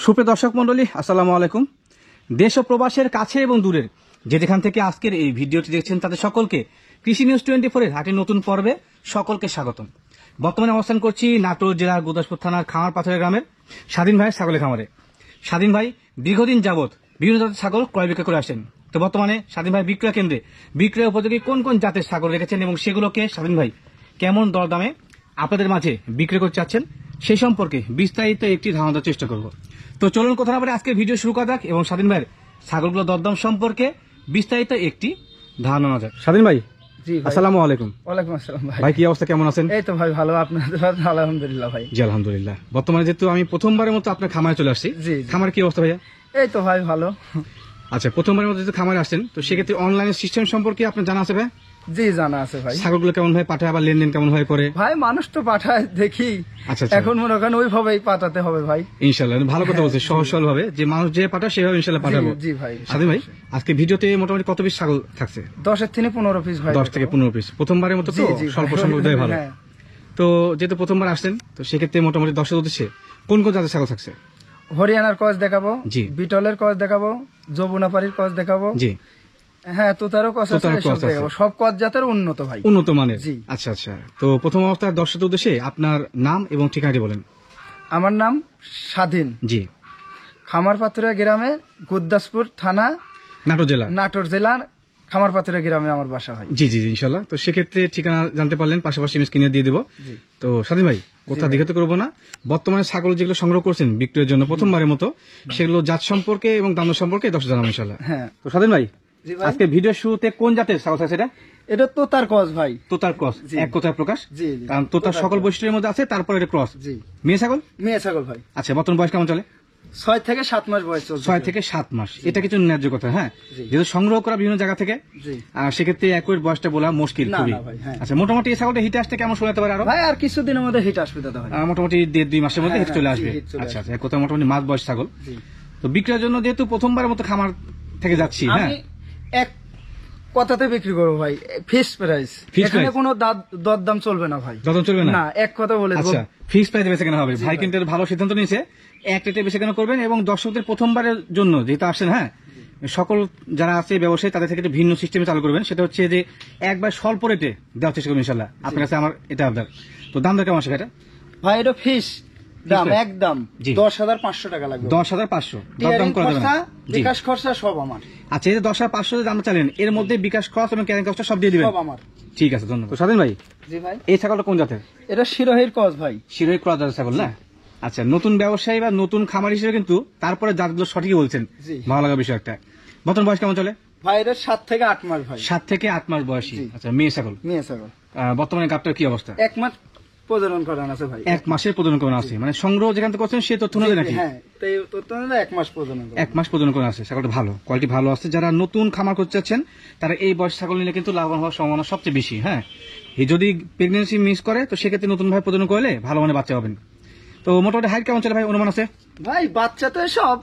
সুপ্রিয় দর্শক মন্ডলী, আসসালামু আলাইকুম। দেশ ও প্রবাসের কাছে এবং দূরের যেখান থেকে আজকের এই ভিডিওটি দেখছেন তাদের সকলকে কৃষি নিউজ 24 হাটের নতুন পর্বে সকলকে স্বাগতম। বর্তমানে অবস্থান করছি নাটোর জেলার গুরদাসপুর থানার খামারপাথরের গ্রামের স্বাধীন ভাই ছাগলের খামারে। স্বাধীন ভাই দীর্ঘদিন যাবৎ বিভিন্ন জাতের ছাগল ক্রয় বিক্রয় করে আসেন। তো বর্তমানে স্বাধীন ভাই বিক্রয় কেন্দ্রে বিক্রয় উপযোগী কোন কোন জাতের ছাগল রেখেছেন এবং সেগুলোকে স্বাধীন ভাই কেমন দরদামে আপনাদের মাঝে বিক্রি করতে চাচ্ছেন সেই সম্পর্কে বিস্তারিত একটি ধারণা দেওয়ার চেষ্টা করব। তো চলুন কথা না বলে আজকে ভিডিও শুরু করা যাক এবং স্বাধীন ভাইয়ের ছাগলগুলো দরদাম সম্পর্কে বিস্তারিত একটি ধারণা নেওয়া যাক। স্বাধীন ভাই, জি ভাই। আসসালামু আলাইকুম। ওয়ালাইকুম আসসালাম ভাই। ভাই কি অবস্থা, কেমন আছেন? এই তো ভাই ভালো, আপনাদের আলহামদুলিল্লাহ ভাই। জি আলহামদুলিল্লাহ। বর্তমানে যেহেতু আমি প্রথমবারের মতো আপনার খামারে চলে আসছি, জি। খামার কি অবস্থা ভাইয়া? এই তো ভাই ভালো। আচ্ছা, প্রথমবারের মতো যেহেতু খামারে আসছেন তো সেক্ষেত্রে অনলাইন সিস্টেম সম্পর্কে আপনার জানা আছে ভাই? জি জানা আছে ভাই। ছাগলগুলো কেমন ভাই পাঠায়, আবার লেনদেন কেমন ভাই করে? ভাই মানুষ তো পাঠায় দেখি, আচ্ছা আচ্ছা, এখন মনে করেন ওইভাবেই পাঠাতে হবে ভাই। ইনশাল্লাহ ভালো কথা বলছে, সহজ সরল ভাবে যে মানুষ যে পাঠায় সেভাবে ইনশাল্লাহ পাঠাবো। জি ভাই। স্বাধীন ভাই, আজকে ভিডিওতে মোটামুটি কত পিস ছাগল থাকছে? 10 থেকে 15 পিস ভাই। 10 থেকে 15 পিস। প্রথমবারের মতো তো জি, জি, স্বল্প ভাই। সংখ্যক দেয় ভালো। হ্যাঁ। তো যেহেতু প্রথমবার আসছেন তো সেক্ষেত্রে মোটামুটি 10 উদ্দেশ্যে কোন কোন জাতের ছাগল থাকছে? হরিয়ানার কস দেখাবো, জি। বিটলের কস দেখাবো, যমুনাপাড়ির কস দেখাবো, জি, হ্যাঁ তোতারও কস আছে, তোতারও সব কস আছে। দেখাবো। সব কস জাতের উন্নত ভাই। উন্নত মানের। জি। আচ্ছা আচ্ছা, তো প্রথম অবস্থায় দর্শক উদ্দেশ্যে আপনার নাম এবং ঠিকানাটি বলেন। আমার নাম স্বাধীন, জি। খামারপাথুরিয়া গ্রামে, গুরদাসপুর থানা, নাটোর জেলা। নাটোর জেলার খামারপাথুরিয়া গ্রামে আমার বাসা ভাই। জি জি জি, ইনশাল্লাহ। তো সেক্ষেত্রে ঠিকানা জানতে পারলেন, পাশাপাশি আমি স্ক্রিনে দিয়ে দেবো। জি। তো স্বাধীন ভাই, কোথা দিকে তো করবো না, বর্তমানে ছাগল যেগুলো সংগ্রহ করছেন বিক্রয়ের জন্য প্রথমবারের মতো সেগুলো জাত সম্পর্কে এবং দাম সম্পর্কে দর্শক জানাবো ইনশাল্লাহ। হ্যাঁ। তো স্বাধীন ভাই, জি ভাই। আজকে ভিডিও শুরুতে কোন জাতের ছাগল আছে এটা? এটা তোতার ক্রস ভাই। তোতার ক্রস, জি। এক কথায় প্রকাশ। জি, জি। কারণ তোতার সকল বৈশিষ্ট্যের মধ্যে আছে, তারপরে এটা ক্রস। জি। মেয়ে ছাগল? মেয়ে ছাগল ভাই। আচ্ছা, বর্তমান বয়স কেমন চলে? 6 থেকে 7 মাস বয়স চলছে। 6 থেকে 7 মাস। এটা কিছু ন্যায্য কথা, হ্যাঁ। জি। যেহেতু সংগ্রহ করা বিভিন্ন জায়গা থেকে, জি। সেক্ষেত্রে একই বয়সটা বলা মুশকিল না, খুবই। না ভাই, হ্যাঁ। আচ্ছা, মোটামুটি এই ছাগলটা হিটে আসতে কেমন সময় লাগতে পারে আরো? ভাই আর কিছুদিনের মধ্যে হিট আসবে দাদা ভাই। মোটামুটি 1.5-2 মাসের মধ্যে হ্যাঁ, হিট চলে হ্যাঁ, আসবে। হিট চলে আচ্ছা আসবে। আচ্ছা, এক কথা মোটামুটি মাস বয়স ছাগল। জি। তো বিক্রয়ের জন্য যেহেতু প্রথমবারের মতো খামার থেকে যাচ্ছি, হ্যাঁ, আমি এক কথাতে বিক্রি করবো ভাই, ফিক্স প্রাইস। Fixed এখানে price? কোনো দরদাম চলবে না ভাই। দরদাম চলবে না? না, এক কথা বলে দেবো। আচ্ছা, ফিক্স প্রাইসে বেচে কেনা হবে। জি ভাই ভাই। কিন্তু এর ভালো সিদ্ধান্ত নিয়েছে, এক রেটে বেচে কেনা করবেন এবং দর্শকদের প্রথমবারের জন্য যেহেতু আসেন, হ্যাঁ, সকল যারা আছে ব্যবসায়ী তাদের থেকে একটা ভিন্ন সিস্টেমে চালু করবেন। সেটা হচ্ছে যে একবার স্বল্প রেটে দেওয়ার চেষ্টা করবেন ইনশাল্লাহ। আপনার কাছে আমার এটা আবদার। তো দাম দর কেমন আছে এটা? ভাই এটা ফিক্স দাম, price? একদম জি। 10,500 টাকা লাগবে। 10,500 দরদাম টিয়ারিং করা যাবে না? খরচা, জি। বিকাশ খরচা সব আমার। আচ্ছা, এই যে 10,500 দাম চালেন এর মধ্যে বিকাশ খরচ এবং ক্যারিং কস্ট সব দিয়ে দিবেন? সব আমার। ঠিক আছে, ধন্যবাদ। তো স্বাধীন ভাই, জি ভাই। এই ছাগলটা কোন জাতের? এটা শিরোহির কস ভাই। শিরোহী ক্রস জাতের ছাগল না? আচ্ছা, নতুন ব্যবসায়ী বা নতুন খামার হিসেবে কিন্তু তারপরে জাতগুলো সঠিকই বলছেন। জি। ভালো লাগা বিষয় একটা। বর্তমান বয়স কেমন চলে? ভাই এটা 7 থেকে 8 মাস ভাই। 7 থেকে 8 মাস বয়সী। জি। আচ্ছা, মেয়ে ছাগল। মেয়ে ছাগল। বর্তমানে গাবটার কি অবস্থা? 1 মাস প্রজনন করান আছে ভাই। 1 মাসের প্রজনন করানো আছে, মানে সংগ্রহ যেখান থেকে করছেন সে তথ্য নেবে নাকি? হ্যাঁ, তাই তোর তো 1 মাস প্রজনন করান। 1 মাস প্রজনন করা আছে, ছাগলটা ভালো, কোয়ালিটি ভালো আছে। যারা নতুন খামার করতে চাচ্ছেন তারা এই বয়স ছাগল নিলে কিন্তু লাভবান হওয়ার সম্ভাবনা সবচেয়ে বেশি, হ্যাঁ। এই যদি প্রেগনেন্সি মিস করে তো সেক্ষেত্রে নতুন ভাবে প্রজনন করলে ভালো মানে বাচ্চা হবেন। তো মোটামুটি হাইট কেমন চলে ভাই, অনুমান আছে? ভাই বাচ্চা তো সব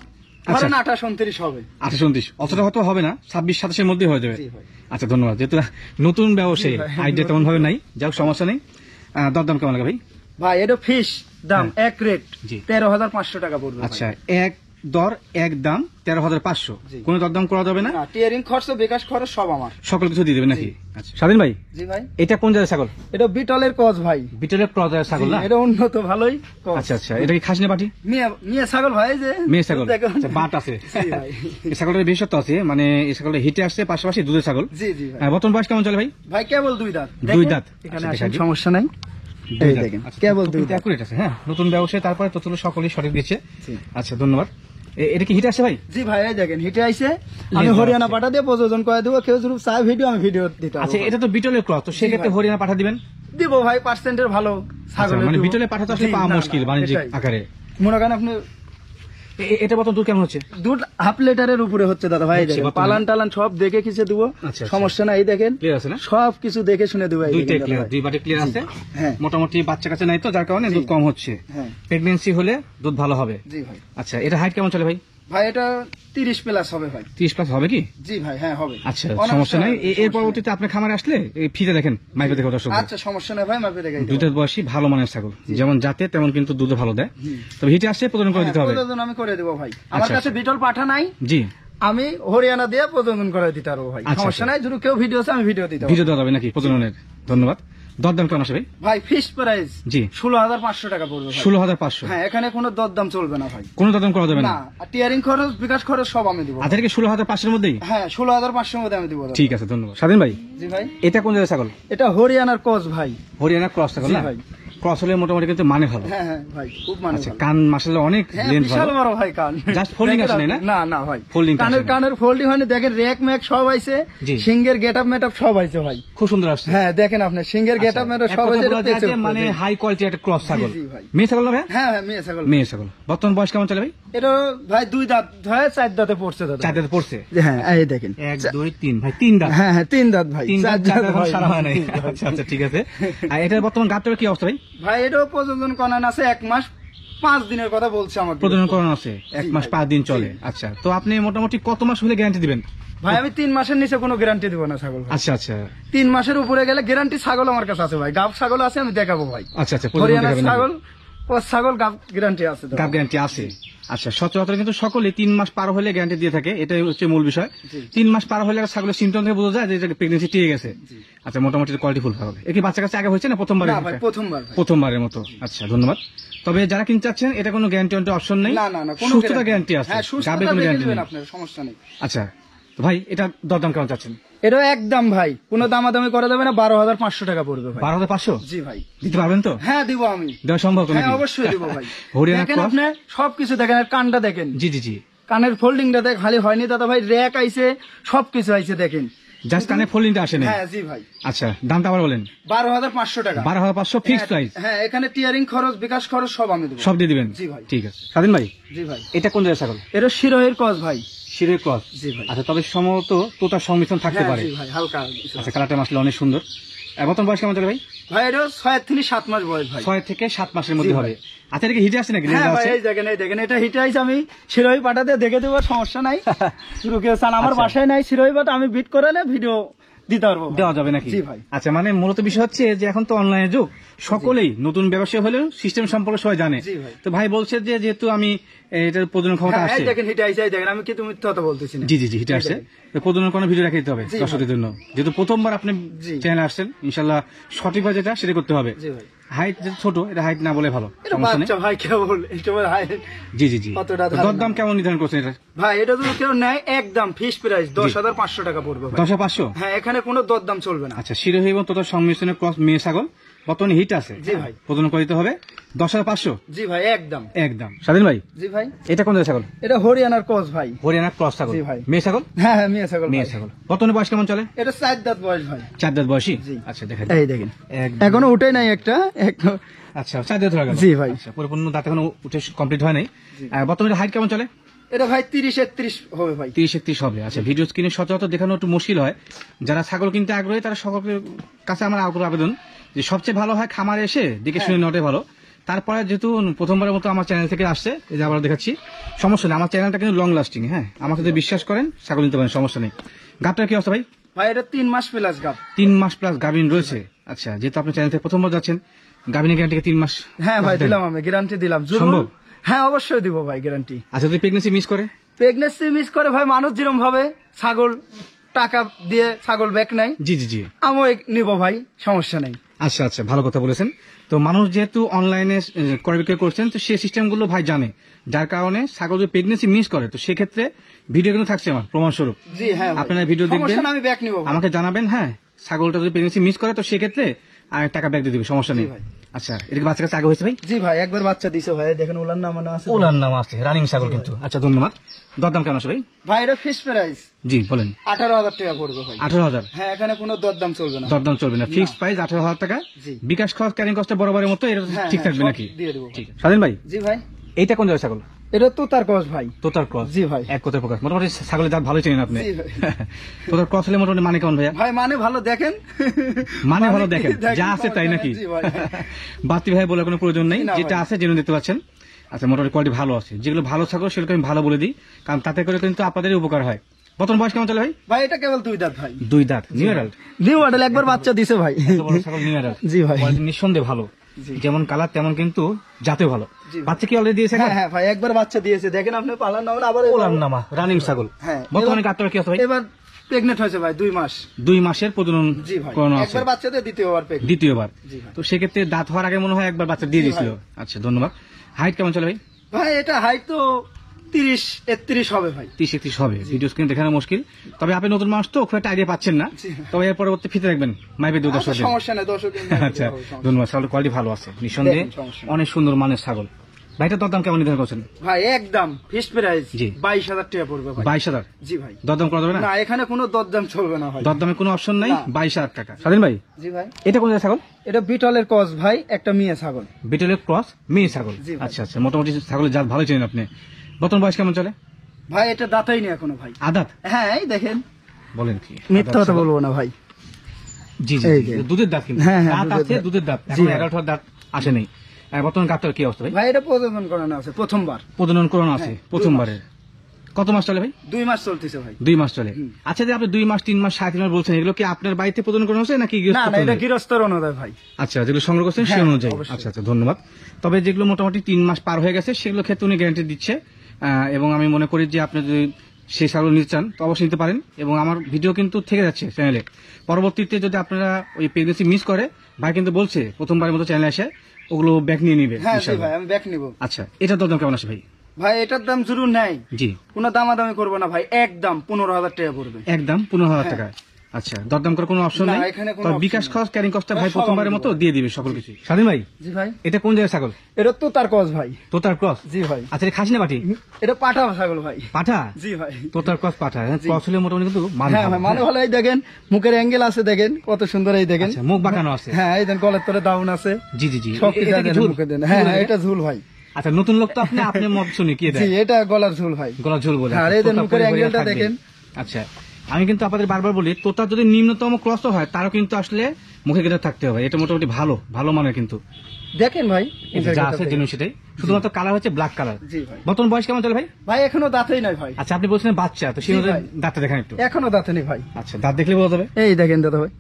আচ্ছা। ধরেন 28-29 হবে। 28-29, অতটা হয়তো হবে না, 26-27-এর মধ্যে হয়ে যাবে। জি ভাই। আচ্ছা, ধন্যবাদ। যেহেতু নতুন ব্যবসায়ী জি ভাই। আইডিয়া তেমন ভাবে নাই, যাই হোক সমস্যা নেই। দরদাম কেমন লাগে ভাই? ভাই এটা ফিশ দাম এক রেট জি। 13,500 টাকা পড়বে ভাই। আচ্ছা, এক দর এক দাম 13,500, জি। কোনো দরদাম করা যাবে না? না, টিয়ারিং খরচ, বিকাশ খরচ সব আমার। সকল কিছু দিয়ে দেবেন নাকি? জি। আচ্ছা, স্বাধীন ভাই, জি ভাই। এটা কোন জাতের ছাগল? এটা বিটলের কস ভাই। বিটলের ক্রস জাতের ছাগল জি, না? এটা উন্নত ভালোই কস। আচ্ছা আচ্ছা, এটা কি খাসনি পাটি? মেয়ে ছাগল ভাই, যে মেয়ে ছাগল। দেখো। আচ্ছা, বাট আছে। জি ভাই। এই ছাগলটার বিশেষত্ব আছে, মানে এই ছাগলটা হিটে আসছে, পাশাপাশি দুধের ছাগল। জি জি ভাই। বর্তমান বয়স কেমন চলে ভাই? ভাই কেবল 2 দাঁত। দুই দেখেন, দাঁত। এখানে আচ্ছা, আসেন, দেখাই। সমস্যা নাই। দুই এই দাঁত। দেখেন, আচ্ছা, কেবল 2 কিন্তু দাঁত। accurate আছে, হ্যাঁ। নতুন ব্যবসায়ী তারপরে তথ্য সকলেই সঠিক দিচ্ছে। জি। আচ্ছা, ধন্যবাদ। এটা কি হিটে আসছে ভাই? জি ভাই, এই দেখেন হিটে আইছে। আমি লেজ হরিয়ানা আছে। পাঠা দিয়ে প্রযোজন করে দেবো, কেউ যদি চায় ভিডিও আমি ভিডিও দিতে আচ্ছা, পারবো। এটা তো বিটলের ক্রস, তো সেক্ষেত্রে ভাই। হরিয়ানা পাঠা দিবেন? দিব ভাই, পার্সেন্টের ভালো আচ্ছা, ছাগলের মানে দিব। বিটলের পাঠা তো আসলে জি, পাওয়া না, মুশকিল না, বাণিজ্যিক এটাই। আকারে। মনে করেন আপনি এটা বর্তমান দুধ কেমন হচ্ছে? দুধ হাফ লিটারের উপরে হচ্ছে দাদা ভাই। হচ্ছে দেখেন, বর্তমানে। পালান টালান সব দেখে কিছু দিব, আচ্ছা। সমস্যা নাই। এই দেখেন ক্লিয়ার আছে না? সব কিছু দেখে শুনে দিব। এই দুইটাই দেখেন দাদা ক্লিয়ার, ভাই। দুই বাটে ক্লিয়ার আছে। হ্যাঁ। মোটামুটি বাচ্চা কাছে নাই তো, যার কারণে জি। দুধ কম হচ্ছে। হ্যাঁ। প্রেগনেন্সি হলে দুধ ভালো হবে। জি ভাই। আচ্ছা, এটা হাইট কেমন চলে ভাই? ভাই এটা 30 প্লাস হবে ভাই। 30+ হবে কি? জি ভাই, হ্যাঁ হবে। আচ্ছা, অনেক সমস্যা নাই। এর সমস্যা পরবর্তীতে আপনি খামারে আসলে এই ফিতে দেখেন, মাইকে দেখো দর্শক। আচ্ছা সমস্যা নেই ভাই, মাপে দেখাই দেব। দুধের বয়সী ভালো মানের ছাগল, যেমন জাতে তেমন কিন্তু দুধ ভালো দেয়। তবে হিটে আসছে প্রজনন করে দিতে হবে। প্রজনন আমি করে দেব ভাই, আমার আচ্ছা, কাছে বিটল পাঠা নাই, জি। আমি হরিয়ানা দিয়ে প্রজনন করে দিতে পারবো ভাই, আচ্ছা, সমস্যা নাই। যদি কেউ ভিডিও আছে আমি ভিডিও দিতে ভিডিও দেওয়া যাবে নাকি প্রজননের? ধন্যবাদ। দরদাম কেমন আসে ভাই? ভাই ফিক্স প্রাইস জি 16,500 টাকা পড়বে ভাই। 16,500। হ্যাঁ, এখানে কোনো দরদাম চলবে না ভাই, কোনো দরদাম করা যাবে না? না। টিয়ারিং খরচ, বিকাশ খরচ সব আমি দিব। আচ্ছা, কি 16,500 এর মধ্যেই? হ্যাঁ 16,500 মধ্যে আমি দিব। ঠিক আছে, ধন্যবাদ। স্বাধীন ভাই, জি ভাই। এটা কোন জায়গায় ছাগল? এটা হরিয়ানার ক্রস ভাই। হরিয়ানা ক্রস ছাগল জি না? ভাই। ক্রস হলে মোটামুটি কিন্তু মানে ভালো। হ্যাঁ হ্যাঁ ভাই, খুব মানে আচ্ছা, ভালো। কান মাশাআল্লাহ অনেক হ্যাঁ লেন্থ বিশাল ভালো। বড় ভাই কান। Just folding দেখেন আসে নাই আপনি? না? না না ভাই, Folding আসে না। কানের ফোল্ডিং হয়নি। দেখেন রেক ম্যাক সব আইছে, জি। সিঙ্গের গেটআপ মেটআপ সব আইছে ভাই। খুব সুন্দর আসছে। হ্যাঁ দেখেন আপনি সিঙ্গের গেটআপ মেটআপ এক সব কথা আইছে। বলা যায় যে মানে হাই কোয়ালিটি একটা ক্রস ছাগল। জি ভাই। মেয়ে ছাগল না ভাই? হ্যাঁ হ্যাঁ মেয়ে ছাগল। মেয়ে ছাগল। বর্তমান বয়স কেমন চলে ভাই? এটা ভাই 2 দাঁত হয়, 4 দাঁতে পড়ছে দাদা। 4 দাঁত পড়ছে। হ্যাঁ এই দেখেন 1 2 3 ভাই, 3 দাঁত। হ্যাঁ হ্যাঁ 3 দাঁত ভাই। 3 দাঁত, 4 দাঁত ভাই। সারা হয় নাই। আচ্ছা আচ্ছা, ঠিক আছে। আর এটার বর্তমান গাবটার কি অবস্থা ভাই? ভাই এটাও প্রজনন করান আছে 1 মাস 5 দিনের কথা বলছে আমাকে। প্রজনন করানো আছে 1 মাস ভাই। 5 দিন চলে। আচ্ছা, তো আপনি মোটামুটি কত মাস হলে গ্যারান্টি দিবেন? ভাই আমি 3 মাসের নিচে কোনো গ্যারান্টি দিব না ছাগল ভাই। আচ্ছা আচ্ছা 3 মাসের উপরে গেলে গ্যারান্টি ছাগল আমার কাছে আছে ভাই। গাব ছাগল আছে, আমি দেখাবো ভাই। আচ্ছা আচ্ছা, প্রজনন হরিয়ানা দেখাবেন নাকি? ছাগল, ক্রস ছাগল, গাব গ্যারান্টি আছে দাদা। গাব গ্যারান্টি আছে। আচ্ছা, সচরাচর কিন্তু সকলে 3 মাস পার হলে গ্যারান্টি দিয়ে থাকে, এটাই হচ্ছে মূল বিষয়। 3 মাস পার হলে ছাগলের সিমটম থেকে বোঝা যায় যে প্রেগনেন্সি টিকে গেছে। আচ্ছা, মোটামুটি কোয়ালিটি ফুল হবে। এর কি বাচ্চা কাছে আগে হয়েছে না প্রথমবার? না ভাই প্রথমবার ভাই। প্রথমবারের মতো। আচ্ছা, ধন্যবাদ। তবে যারা কিনতে চাচ্ছেন, এটা কোনো গ্যারান্টি অপশন নেই। না না না, কোনো সুস্থতা গ্যারান্টি আছে। হ্যাঁ সুস্থতা গাবে কোনো দেখে গ্যারান্টি নেবেন নেই। আপনার, সমস্যা নেই। আচ্ছা, তো ভাই এটা দরদাম কেমন চাচ্ছেন? এটা একদম ভাই কোনো দামাদামি করা যাবে না, 12,500 টাকা পড়বে ভাই। 12,500 জি ভাই। দিতে পারবেন তো? হ্যাঁ দিব আমি। দেওয়া সম্ভব তো হ্যাঁ নাকি? অবশ্যই দিব ভাই। হরিয়ানা দেখেন ক্রস। আপনি সবকিছু দেখেন, আর কানটা দেখেন, জি জি জি, কানের ফোল্ডিংটা দেখ খালি হয়নি দাদা ভাই, র্যাক আইছে, সবকিছু আইছে দেখেন। জাস্ট কানে ফোল্ডিংটা আসে না। হ্যাঁ জি ভাই। আচ্ছা, দামটা আবার বলেন। 12,500 টাকা। 12,500 ফিক্সড প্রাইস। হ্যাঁ এখানে টিয়ারিং খরচ, বিকাশ খরচ সব আমি দেবো। সব দিয়ে দিবেন? জি ভাই। ঠিক আছে। স্বাধীন ভাই, জি ভাই। এটা কোন জায়গায় ছাগল? এটা শিরোহের কস ভাই। শিরের ক্রস। জি ভাই। আচ্ছা, তবে সম্ভবত তোতার সংমিশ্রণ থাকতে হ্যাঁ পারে। জি ভাই, হালকা কিছু। আচ্ছা, কালারটা আসলে অনেক সুন্দর। বর্তমান বয়স কেমন চলে ভাই? ভাই এটা 6 থেকে 7 মাস বয়স ভাই। 6 থেকে 7 মাসের মধ্যে জি হবে। ভাই। আচ্ছা, এটা কি হিটে আছে নাকি? হ্যাঁ লেজা ভাই আছে? এই দেখেন, এই দেখেন, এটা হিটে আইছে, আমি শিরোহি পাঠাতে দেখে দেবো, সমস্যা নাই। শুরু কেউ চান, আমার আচ্ছা। বাসায় নাই শিরোহি পাঠা, আমি বিট করে ভিডিও দিতে পারবো ভাই। দেওয়া যাবে নাকি? জি ভাই। আচ্ছা, মানে মূলত বিষয় হচ্ছে যে এখন তো অনলাইনে যুগ, সকলেই নতুন ব্যবসা হলেও সিস্টেম সম্পর্কে সবাই জানে। জি ভাই। তো ভাই বলছে যে যেহেতু আমি এটার প্রজনন ক্ষমতা হ্যাঁ, এই আছে। দেখেন হিটে আইছে, এই দেখেন, আমি কিন্তু মিথ্যা কথা বলতেছি না। জি জি জি, হিটে আসছে। তো প্রজনন কোনো ভিডিও রেখে দিতে হবে জি দর্শকদের জন্য, যেহেতু প্রথমবার আপনি জি। চ্যানেলে আসছেন। ইনশাল্লাহ সঠিকভাবে যেটা সেটা করতে হবে। জি ভাই। হাইট যেটা ছোট, এটা হাইট না বলে ভালো, এটা সমস্যা নেই। বাচ্চা ভাই, কেবল একটুবার হাই। জি জি জি। কতটা তো ধারণা? দরদাম কেমন নির্ধারণ করছেন এটা? ভাই এটা যদি কেউ নেয় একদম ফিক্স প্রাইস 10,500 টাকা পড়বে ভাই। 10,500? হ্যাঁ এখানে কোনো দরদাম চলবে না। আচ্ছা, শিরোহী এবং তোতার সংমিশ্রণের ক্রস মেয়ে ছাগল, বর্তমানে হিট আছে। জি ভাই। প্রজনন করতে হবে 10,500 জি ভাই একদম। একদম। স্বাধীন ভাই, জি ভাই। এটা কোন জায়গায় ছাগল? এটা হরিয়ানার কস ভাই। হরিয়ানা ক্রস ছাগল। জি ভাই। মেয়ে ছাগল? হ্যাঁ হ্যাঁ মেয়ে ছাগল। মেয়ে ভাই। ছাগল। বর্তমানে বয়স কেমন চলে? এটা 4 দাঁত বয়স ভাই। 4 দাঁত বয়সী? জি। আচ্ছা, দেখেন। এই দেখেন একদম। এখনো উঠে নাই একটা। আচ্ছা, 4 দাঁত হয়ে গেল। জি ভাই। আচ্ছা, পরিপূর্ণ দাঁত এখনো উঠে কমপ্লিট হয় নাই। বর্তমানে হাইট কেমন চলে? এটা ভাই 30-31 হবে ভাই। 30-31 হবে। আচ্ছা, ভিডিও স্ক্রিনে সচরাচর দেখানো একটু মুশকিল হয়। যারা ছাগল কিনতে আগ্রহী তারা সকলের কাছে আমার আগ্রহ আবেদন যে সবচেয়ে ভালো হয় খামারে এসে দেখে শুনে নেওয়াটাই ভালো। তারপরে যেহেতু প্রথমবারের মতো আমার চ্যানেল থেকে আসছে, এই যে আবার দেখাচ্ছি, সমস্যা নেই। আমার চ্যানেলটা কিন্তু লং লাস্টিং। হ্যাঁ, আমাকে যদি বিশ্বাস করেন ছাগল নিতে পারেন, সমস্যা নেই। গাবটার কি অবস্থা ভাই? ভাই এটা 3 মাস প্লাস গাব। 3 মাস প্লাস গাভিন রয়েছে। আচ্ছা, যেহেতু আপনি চ্যানেল থেকে প্রথমবার যাচ্ছেন, গাভিনের গ্যারান্টি 3 মাস? হ্যাঁ ভাই দিলাম, আমি গ্যারান্টি দিলাম। সম্ভব? হ্যাঁ অবশ্যই দিব ভাই গ্যারান্টি। আচ্ছা, যদি প্রেগনেন্সি মিস করে? প্রেগনেন্সি মিস করে ভাই, মানুষ যেরকম ভাবে ছাগল টাকা দিয়ে ছাগল ব্যাক নাই, জি জি জি। আমিও নিব ভাই, সমস্যা নাই। আচ্ছা আচ্ছা, ভালো কথা বলেছেন। তো মানুষ যেহেতু অনলাইনে ক্রয় বিক্রয় করছেন, তো সেই সিস্টেমগুলো ভাই জানে, যার কারণে ছাগল যদি প্রেগনেন্সি মিস করে, তো সেক্ষেত্রে ভিডিও কিন্তু থাকছে আমার প্রমাণস্বরূপ। জি হ্যাঁ ভাই। আপনারা ভিডিও দেখবেন, সমস্যা না, আমি ব্যাক নিব ভাই। আমাকে জানাবেন। হ্যাঁ, ছাগলটা যদি প্রেগনেন্সি মিস করে, তো সেক্ষেত্রে আর টাকা ব্যাক দিয়ে দিবে, সমস্যা নেই। ভাই। আচ্ছা, এটা কি বাচ্চা কাছে আগে হয়েছে ভাই? জি ভাই একবার বাচ্চা দিছে ভাই, দেখেন ওলার নাম আছে। ওলার নাম আছে, রানিং ছাগল কিন্তু। আচ্ছা, ধন্যবাদ। দরদাম কেমন আছে ভাই? ভাই এটা ফিক্স প্রাইস জি বলেন। 18,000 টাকা পড়বে ভাই। 18,000? হ্যাঁ এখানে কোনো দরদাম চলবে না। দরদাম চলবে না, ফিক্সড প্রাইস 18,000 টাকা। জি। বিকাশ খরচ, ক্যারিং কস্ট বরাবরের মতো, এটা হ্যাঁ, ঠিক হ্যাঁ, থাকবে সব নাকি? দিয়ে দেবো। ঠিক আছে। স্বাধীন ভাই, জি ভাই। এইটা কোন জায়গায় ছাগল? এটা তো তার কস ভাই। তোতার ক্রস? জি ভাই। এক কথায় প্রকাশ, মোটামুটি ছাগলের জাত ভালো চেনেন আপনি। জি ভাই। তোতার ক্রস হলে মোটামুটি মানে কেমন ভাইয়া? ভাই মানে ভালো দেখেন, মানে ভালো দেখেন, যা আছে তাই নাকি? জি ভাই। বাতি ভাই বলে কোনো প্রয়োজন নেই, না ভাই। যেটা আছে জেনে দিতে পারছেন। আচ্ছা, মোটামুটি কোয়ালিটি ভালো আছে। যেগুলো ভালো ছাগল সেগুলো আমি ভালো বলে দিই, কারণ তাতে করে কিন্তু আপনাদেরই উপকার হয়। বর্তমান বয়স কেমন চলে ভাই? ভাই এটা কেবল 2 দাঁত ভাই। 2 দাঁত, নিউ অ্যাডাল্ট। নিউ মডেল, একবার বাচ্চা দিছে ভাই। এত বড় ছাগল নিউ অ্যাডাল্ট। জি ভাই। কোয়ালিটি নিঃসন্দেহে ভালো, জি। যেমন কালার তেমন কিন্তু জাতেও ভালো। বাচ্চা কি অলরেডি দিয়েছে? হ্যাঁ ভাই, একবার বাচ্চা দিয়েছে, দেখেন আপনি পালান নামান আবার ওলার নামা রানিং ছাগল। হ্যাঁ, বর্তমানে গাবটা কি আছে ভাই? এবার প্রেগনেন্ট হয়েছে ভাই 2 মাস। 2 মাসের প্রজনন জি ভাই, করানো আছে, একবার বাচ্চা দিয়ে দ্বিতীয়বার প্রেগনেন্ট। দ্বিতীয়বার। জি ভাই। তো সেক্ষেত্রে দাঁত হওয়ার আগে মনে হয় একবার বাচ্চা দিয়ে দিয়েছিল। আচ্ছা, ধন্যবাদ। হাইট কেমন চলে ভাই? ভাই এটা হাইট তো 30-31 হবে ভাই। 30-31 হবে, ভিডিও স্ক্রিন দেখানো মুশকিল। তবে আপনি নতুন মানুষ তো খুব একটা আইডিয়া পাচ্ছেন না, তবে এর পরবর্তী ফিতে রাখবেন মাইপে 2 দর্শক। সমস্যা নেই, দর্শক। আচ্ছা, ধন্যবাদ। ছাগলের কোয়ালিটি ভালো আছে নিঃসন্দেহে, দেখুন, সমস্যা নেই। অনেক সুন্দর মানের ছাগল। ভাইটা দরদাম কেমন নির্ধারণ করছেন? ভাই একদম ফিক্সড প্রাইস জি। 22,000 টাকা পড়বে ভাই। 22,000 জি ভাই। দরদাম করা যাবে না? না, এখানে কোনো দরদাম চলবে না ভাই। দরদামে কোনো অপশন নাই, না। 22,000 টাকা। স্বাধীন ভাই, জি ভাই। এটা কোন জায়গায় ছাগল? এটা বিটলের ক্রস ভাই, একটা মেয়ে ছাগল। বিটলের ক্রস মেয়ে ছাগল। জি ভাই। আচ্ছা আচ্ছা, মোটামুটি ছাগলের জাত ভালো চেনেন আপনি। বর্তমান বয়স কেমন চলে? ভাই এটা দাঁতাই নেই এখনো ভাই। আদাত হ্যাঁ, এই দেখেন, বলেন কি? মিথ্যা কথা বলবো না ভাই। জি জি এই জি, যে। দুধের দাঁত কিন্তু। হ্যাঁ, হ্যাঁ, দাঁত দুধের আছে, দাঁত। দুধের দাঁত। জি এখন ভাই। 11টার দাঁত আসে নাই। বর্তমান গাবটার কি অবস্থা ভাই? ভাই এটা প্রজনন করানো আছে প্রথমবার। প্রজনন করানো আছে হ্যাঁ, 2 প্রথমবারের। কত মাস চলে ভাই? 2 মাস চলতেছে ভাই। 2 মাস চলে। আচ্ছা, যে আপনি 2 মাস 3 মাস 3.5 মাস বলছেন, এগুলো কি আপনার বাড়িতে প্রজনন করানো হচ্ছে নাকি না গৃহস্থ না, এটা অনুযায়ী? গৃহস্থর অনুযায়ী ভাই। আচ্ছা, যেগুলো সংগ্রহ করছেন সেই হ্যাঁ, অনুযায়ী। অবশ্যই। আচ্ছা আচ্ছা, ধন্যবাদ। তবে যেগুলো মোটামুটি 3 মাস পার হয়ে গেছে সেগুলো ক্ষেত্রে উনি গ্যারান্টি দিচ্ছে, এবং আমি মনে করি যে আপনি যদি সেই ছাগল নিতে চান তো অবশ্যই নিতে পারেন। এবং আমার ভিডিও কিন্তু থেকে যাচ্ছে চ্যানেলে, পরবর্তীতে যদি আপনারা ওই প্রেগনেন্সি মিস করে, ভাই কিন্তু বলছে প্রথমবারের মতো চ্যানেলে এসে ওগুলো ব্যাক নিয়ে নিবে হ্যাঁ জি ইনশাআল্লাহ। ভাই, আমি ব্যাক নিব। আচ্ছা, এটা দরদাম কেমন আছে ভাই? ভাই এটার দাম জরুর নাই, জি, কোনো দামাদামি করবো না ভাই, একদম 15,000 টাকা পড়বে। একদম 15,000 টাকা। আচ্ছা, দরদাম করার কোনো অপশন না, নাই। এখানে কোনো তবে option বিকাশ নাই। খরচ ক্যারিং কস্টটা ভাই সব প্রথমবারের আমি মতো দেবো। দিয়ে দিবে সকল কিছু। স্বাধীন ভাই, জি ভাই। এটা কোন জায়গায় ছাগল? এটা তো তার ক্রস ভাই। তোতার ক্রস? জি ভাই। আচ্ছা, এটা খাসি না পাটি? এটা পাঠা ছাগল ভাই। পাঠা? জি ভাই। তোতার ক্রস পাঠা। ক্রস হলে মোটামুটি কিন্তু মান হ্যাঁ ভালো। ভাই, মানে ভালো। এই দেখেন মুখের অ্যাঙ্গেল আছে, দেখেন কত সুন্দর, এই দেখেন। আচ্ছা, মুখ বাঁকানো আছে। হ্যাঁ, এই দেখেন গলার তলে ডাউন আছে। জি জি জি, সব কিছু এটা কি দেখেন ঝুল? মুখে দেন। হ্যাঁ হ্যাঁ, এটা ঝুল ভাই। আচ্ছা, নতুন লোক তো আপনি, আপনি মত শুনি কি জি, দেয়? এটা গলার ঝুল ভাই। গলা ঝুল বলে। হ্যাঁ, আচ্ছা, এই দেন তোতা মুখের পরিবারে অ্যাঙ্গেলটা থাকবে। দেখেন। আচ্ছা, আমি কিন্তু আপনাদের বারবার বলি, তোতা যদি নিম্নতম ক্রস হয় তারও কিন্তু আসলে মুখে গেটে থাকতে হবে। এটা মোটামুটি ভালো ভালো মানের কিন্তু। দেখেন ভাই, এই যে যা আছে জেনুইন সেটাই, শুধুমাত্র কালার হচ্ছে ব্ল্যাক কালার। জি ভাই। বর্তমান বয়স কেমন চলে ভাই? ভাই এখনো দাঁতই নাই ভাই। আচ্ছা, আপনি বলছিলেন বাচ্চা, তো সেই জি অনুযায়ী ভাই। দাঁতটা দেখেন একটু। এখনো দাঁতে নেই ভাই। আচ্ছা, দাঁত দেখলে বোঝা যাবে। এই দেখেন দাদা ভাই।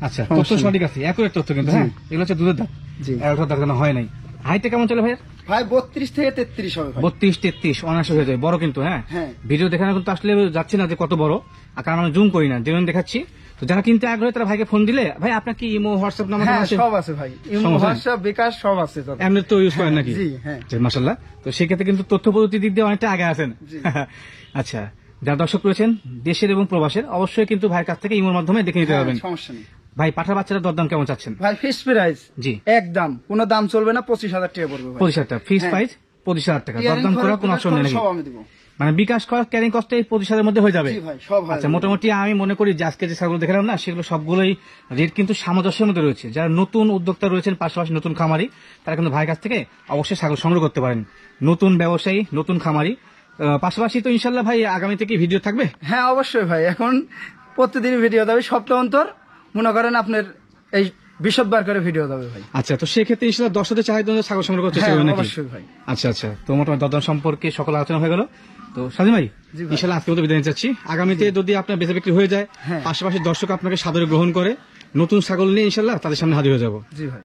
আচ্ছা, সমস্যা তথ্য নেই। সঠিক আছে, একুরেট তথ্য কিন্তু। হ্যাঁ, এগুলো হচ্ছে দুধের দাঁত। জি। 11টার দাঁত কেন হয় নাই। হাইটে কেমন চলে ভাই? ভাই 32 থেকে 33 হবে ভাই। 32-33 অনায়াসে হয়ে যায়, বড় কিন্তু। হ্যাঁ, হ্যাঁ। ভিডিও দেখানো কিন্তু আসলে যাচ্ছে না যে কত বড়, আর কারণ আমি জুম করি না, যেমন দেখাচ্ছি। তো যারা কিনতে আগ্রহী তারা ভাইকে ফোন দিলে, ভাই আপনার কি ইমো হোয়াটসঅ্যাপ নাম্বার হ্যাঁ, আছে? সব আছে ভাই। ইমো, সমস্যা নেই। হোয়াটসঅ্যাপ, বিকাশ সব আছে দাদা। এমনি তো ইউজ করেন নাকি? জি, হ্যাঁ। মাশাআল্লাহ। তো সেক্ষেত্রে কিন্তু তথ্য পদ্ধতি দিক দিয়ে অনেকটা আগে আছেন। জি। আচ্ছা, যারা দর্শক রয়েছেন দেশের এবং প্রবাসের, অবশ্যই কিন্তু ভাইয়ের কাছ থেকে ইমোর মাধ্যমে দেখে নিতে হ্যাঁ, পারবেন। সমস্যা নেই ভাই, পাঠার বাচ্চারা দরদাম কেমন চাচ্ছেন? ভাই। ফিক্সড প্রাইস জি, একদম, কোনো দাম চলবে না, 25,000 টাকা পড়বে ভাই। 25,000 টাকা ফিক্স হ্যাঁ। প্রাইস। 25,000 টাকা Clearing দরদাম করার খরচ, কোনো অপশন নেই নাকি? সব আমি দেবো। মানে বিকাশ খরচ ক্যারিং কস্ট এই 25,000 মধ্যে হয়ে যাবে? জি ভাই, সব হয়। আচ্ছা, মোটামুটি আমি মনে করি যে আজকে যে ছাগল দেখালাম না, সেগুলো সবগুলোই রেট কিন্তু সামঞ্জস্যের মধ্যে রয়েছে। যারা নতুন উদ্যোক্তা রয়েছেন, পাশাপাশি নতুন খামারি, তারা কিন্তু ভাইয়ের কাছ থেকে অবশ্যই ছাগল সংগ্রহ করতে পারেন। নতুন ব্যবসায়ী, নতুন খামারি, পাশাপাশি তো ইনশাল্লাহ ভাই আগামী থেকে ভিডিও থাকবে। হ্যাঁ অবশ্যই ভাই, এখন প্রতিদিন ভিডিও দেবে, সপ্তাহ অন্তর মনে করেন আপনার এই বৃহস্পতিবার করে ভিডিও দেবে ভাই। আচ্ছা, তো সেক্ষেত্রে ইনশাল্লাহ দর্শকদের চাহিদা অনুযায়ী ছাগল সংগ্রহ করতে চেষ্টা হ্যাঁ, করবেন নাকি? অবশ্যই ভাই। আচ্ছা আচ্ছা, তো মোটামুটি দরদাম সম্পর্কে সকল আলোচনা হয়ে গেল। তো স্বাধীন ভাই, জি ভাই। ইনশাল্লাহ আজকে মতো বিদায় নিতে চাচ্ছি। আগামীতে যদি আপনার বেচা বিক্রি হয়ে যায়, হ্যাঁ। পাশাপাশি দর্শক আপনাকে সাদরে গ্রহণ করে নতুন ছাগল নিয়ে ইনশাল্লাহ তাদের সামনে হাজির হয়ে যাবো। জি ভাই।